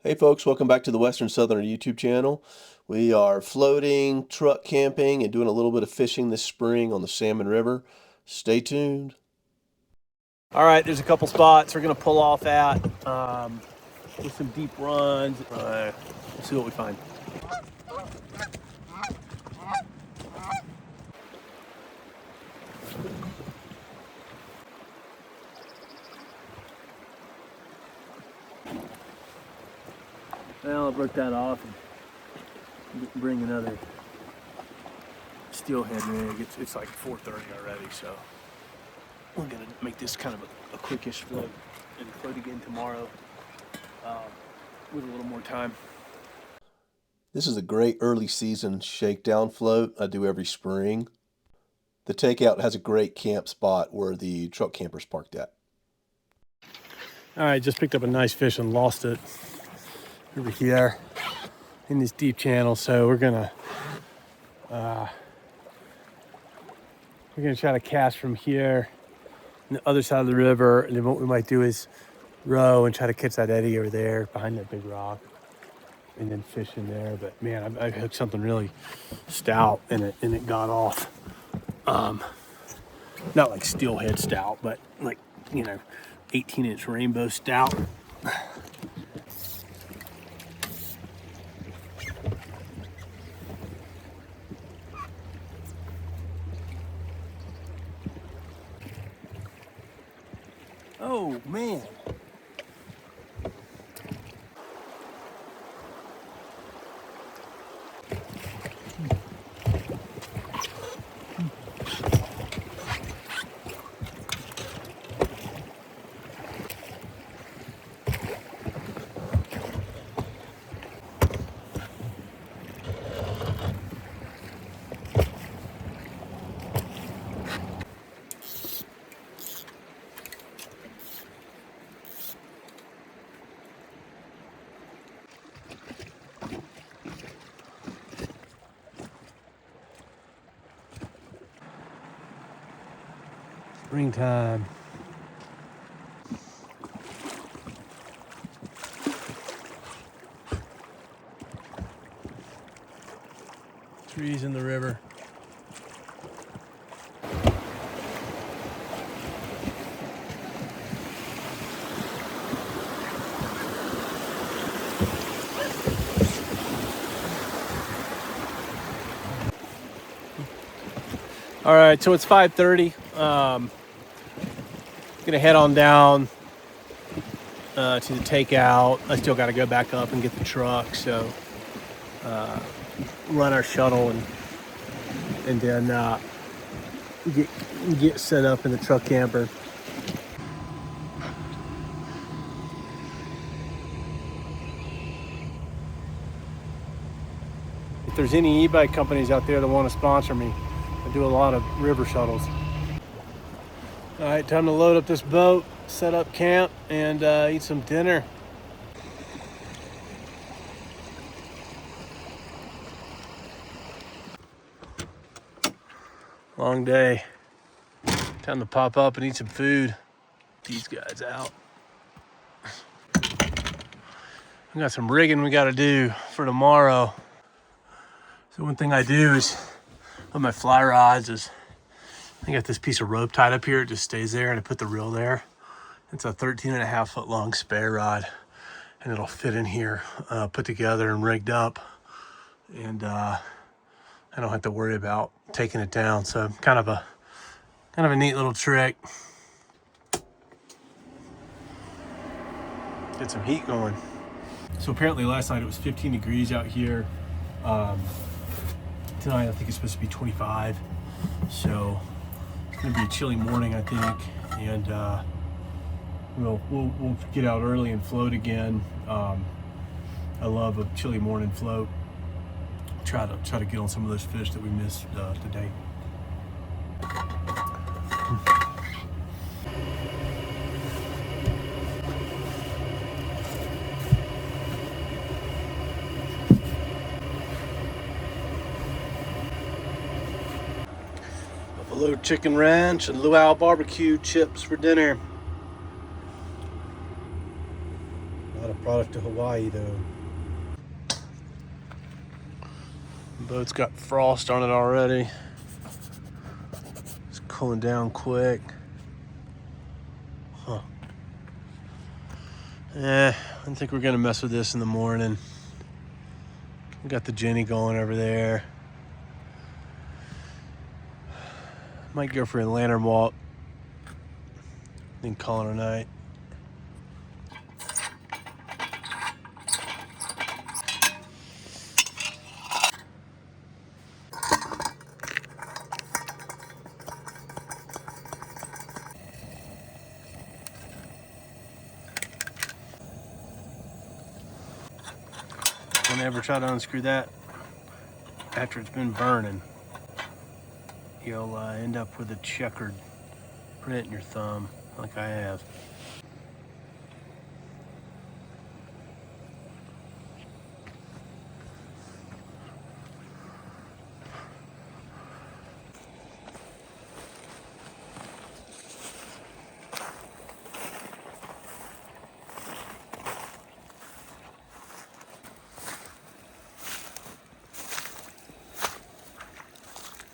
Hey folks, welcome back to the Western Southerner YouTube channel. We are floating, truck camping, and doing a little bit of fishing this spring on the Salmon River. Stay tuned. All right, there's a couple spots we're gonna pull off at with some deep runs. Let's see what we find. Well, I'll break that off and bring another steelhead rig. It's like 4:30 already, so we're gonna make this kind of a quickish float and float again tomorrow with a little more time. This is a great early season shakedown float I do every spring. The takeout has a great camp spot where the truck campers parked at. All right, just picked up a nice fish and lost it over here in this deep channel. So we're gonna try to cast from here on the other side of the river, and then what we might do is row and try to catch that eddy over there behind that big rock, and then fish in there. But man, I hooked something really stout, and it got off. Not like steelhead stout, but like 18-inch rainbow stout. Oh man. Springtime. Trees in the river. All right, so it's 5:30. Gonna head on down to the takeout. I still got to go back up and get the truck, so run our shuttle and then get set up in the truck camper. If there's any e-bike companies out there that want to sponsor me, I do a lot of river shuttles. All right, time to load up this boat, set up camp, and eat some dinner. Long day. Time to pop up and eat some food. These guys out. We got some rigging we got to do for tomorrow. So one thing I do is with my fly rods is I got this piece of rope tied up here. It just stays there, and I put the reel there. It's a 13.5 foot long spare rod, and it'll fit in here, put together and rigged up. And I don't have to worry about taking it down. So kind of a neat little trick. Get some heat going. So apparently last night it was 15 degrees out here. Tonight I think it's supposed to be 25. So it's gonna be a chilly morning, I think, and we'll get out early and float again. I love a chilly morning float. Try to get on some of those fish that we missed today. Buffalo chicken ranch and luau barbecue chips for dinner. Not a brought it to Hawaii though. The boat's got frost on it already. It's cooling down quick. Huh. I don't think we're gonna mess with this in the morning. We got the Jenny going over there. Might go for a lantern walk, then call it a night. Don't ever try to unscrew that after it's been burning. You'll end up with a checkered print in your thumb, like I have.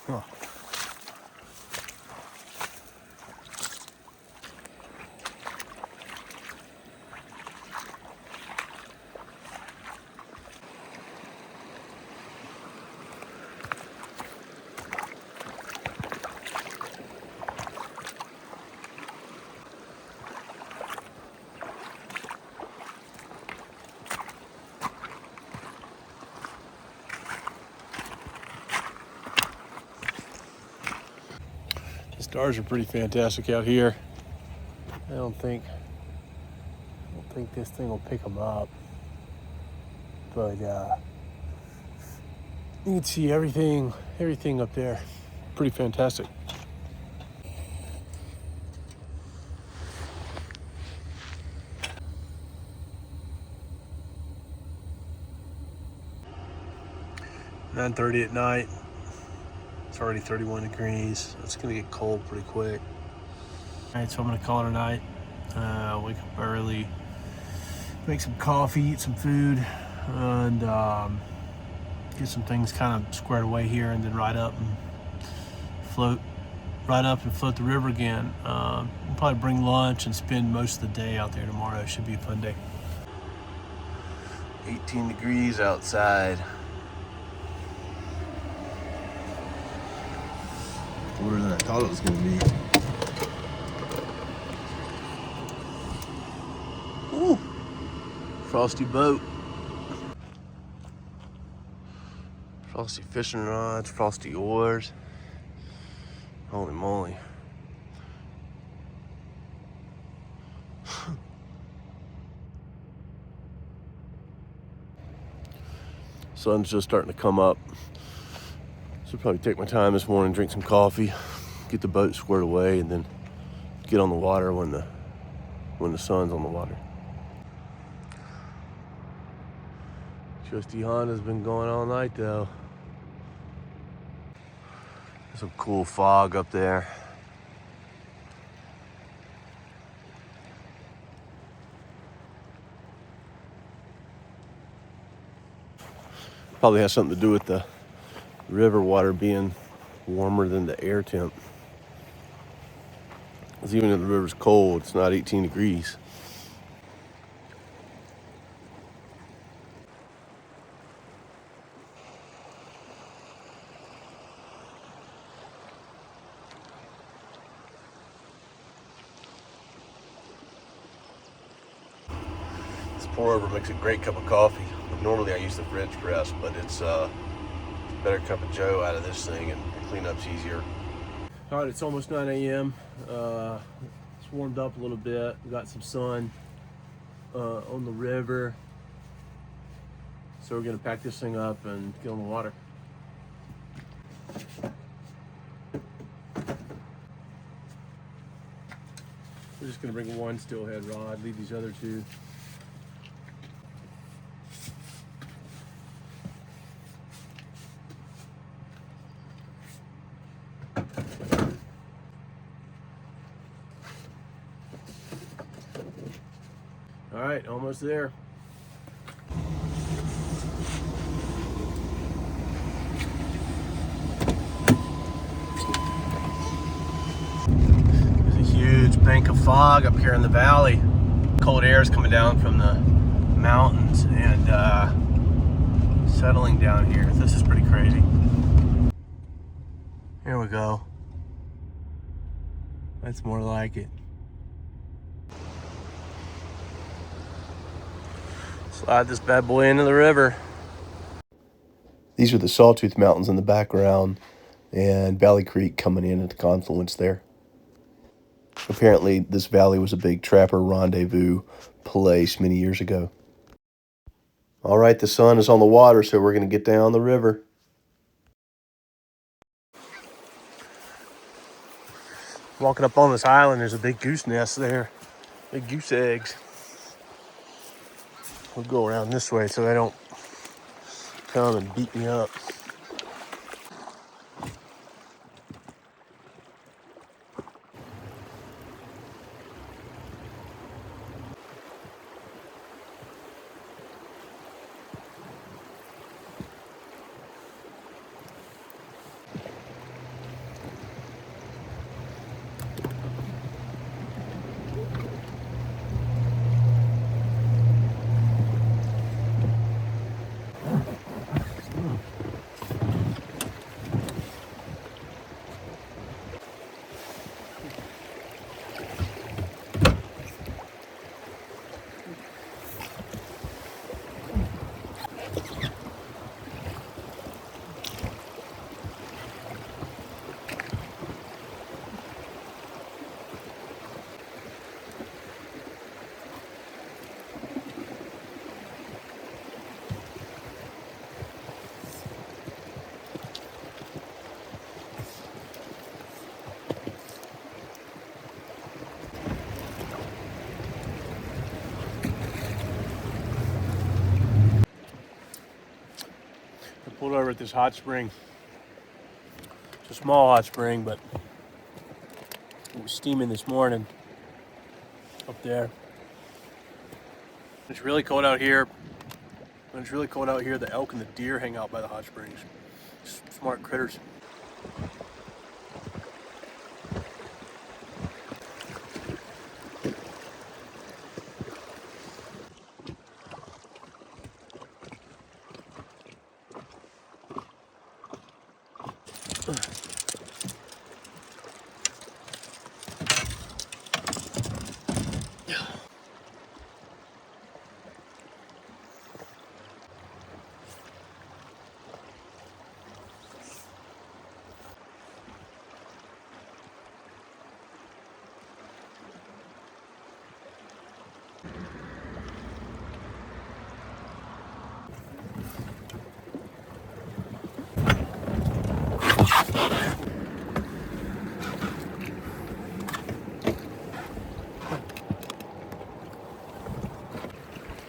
Huh. The stars are pretty fantastic out here. I don't think this thing will pick them up, but you can see everything up there. Pretty fantastic. "9:30 at night. It's already 31 degrees. It's gonna get cold pretty quick. All right, so I'm gonna call it a night. Wake up early, make some coffee, eat some food, and get some things kind of squared away here, and then ride up and float the river again. We'll probably bring lunch and spend most of the day out there tomorrow. It should be a fun day. 18 degrees outside. Colder than I thought it was going to be. Ooh, frosty boat. Frosty fishing rods, frosty oars. Holy moly. Sun's just starting to come up. So probably take my time this morning, drink some coffee, get the boat squared away, and then get on the water when the sun's on the water. Trusty Honda's been going all night though. There's some cool fog up there. Probably has something to do with the river water being warmer than the air temp. Because even if the river's cold, it's not 18 degrees. This pour over makes a great cup of coffee. Normally I use the French press, but it's a better cup of joe out of this thing, and cleanup's easier. All right, it's almost 9 a.m. It's warmed up a little bit. We got some sun on the river. So we're gonna pack this thing up and get on the water. We're just gonna bring one steelhead rod, leave these other two. All right, almost there. bank of fog up here in the valley. Cold air is coming down from the mountains and settling down here. This is pretty crazy. Here we go. That's more like it. Slide this bad boy into the river. These are the Sawtooth Mountains in the background and Valley Creek coming in at the confluence there. Apparently, this valley was a big trapper rendezvous place many years ago. All right, the sun is on the water, so we're going to get down the river. Walking up on this island, there's a big goose nest there. Big goose eggs. We'll go around this way so they don't come and beat me up. I pulled over at this hot spring. It's a small hot spring, but it was steaming this morning up there. It's really cold out here. When it's really cold out here, the elk and the deer hang out by the hot springs. Smart critters.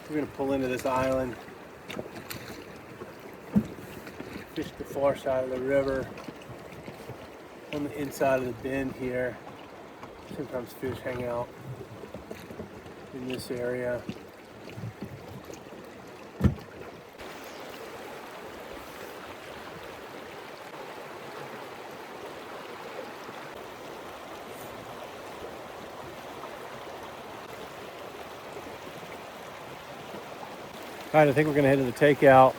We're gonna pull into this island, fish the far side of the river, on the inside of the bend here. Sometimes fish hang out in this area. All right, I think we're gonna head to the takeout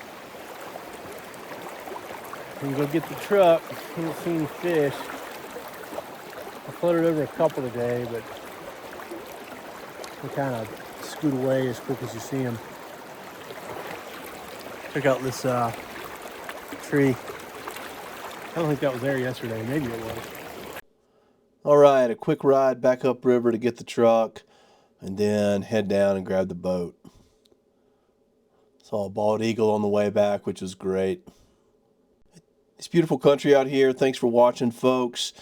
and go get the truck. I haven't seen any fish. I floated over a couple today, but they kind of scoot away as quick as you see them. Check out this tree. I don't think that was there yesterday. Maybe it was. All right, a quick ride back upriver to get the truck and then head down and grab the boat. Saw a bald eagle on the way back, which was great. It's beautiful country out here. Thanks for watching, folks.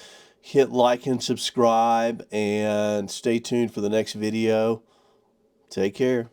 Hit like and subscribe and stay tuned for the next video. Take care.